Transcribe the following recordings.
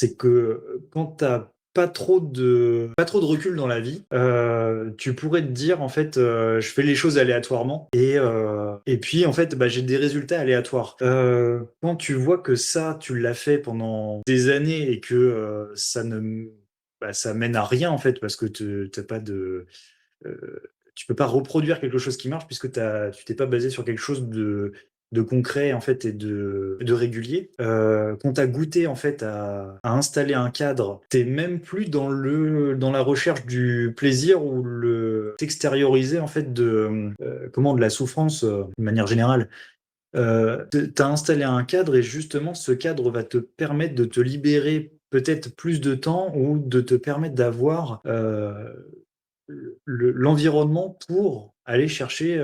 c'est que quand tu as pas trop de recul dans la vie, tu pourrais te dire en fait, «Je fais les choses aléatoirement et puis en fait, bah, j'ai des résultats aléatoires». Quand tu vois que ça, tu l'as fait pendant des années et que, ça mène à rien en fait parce que tu pas de, tu peux pas reproduire quelque chose qui marche puisque tu t'es pas basé sur quelque chose de concret en fait et de régulier. Quand tu as goûté en fait à installer un cadre, tu même plus dans la recherche du plaisir ou le t'extérioriser en fait de la souffrance, de manière générale. Tu installé un cadre et justement ce cadre va te permettre de te libérer peut-être plus de temps ou de te permettre d'avoir, l'environnement pour aller chercher,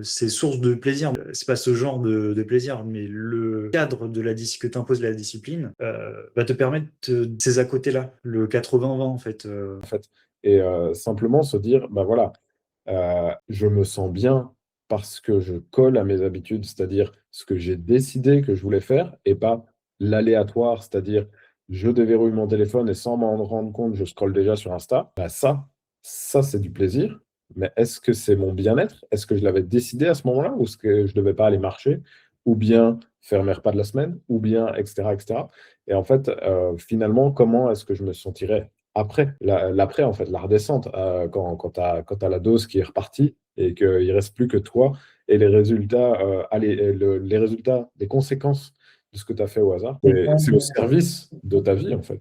ces sources de plaisir. C'est pas ce genre de plaisir, mais le cadre de la disci que t'impose la discipline, va te permettre ces à côté-là, le 80-20 en fait, en fait. Et simplement se dire, bah voilà, je me sens bien parce que je colle à mes habitudes, c'est-à-dire ce que j'ai décidé que je voulais faire et pas l'aléatoire, c'est-à-dire je déverrouille mon téléphone et sans m'en rendre compte, je scrolle déjà sur Insta. Bah ça c'est du plaisir, mais est-ce que c'est mon bien-être? Est-ce que je l'avais décidé à ce moment-là ou est-ce que je ne devais pas aller marcher ou bien faire mes repas de la semaine ou bien et cetera et cetera? Et en fait, finalement, comment est-ce que je me sentirais après, l'après, en fait, la redescente, quand tu as la dose qui est repartie et qu'il ne reste plus que toi et les résultats, les résultats, les conséquences de ce que tu as fait au hasard, c'est au service de ta vie, en fait.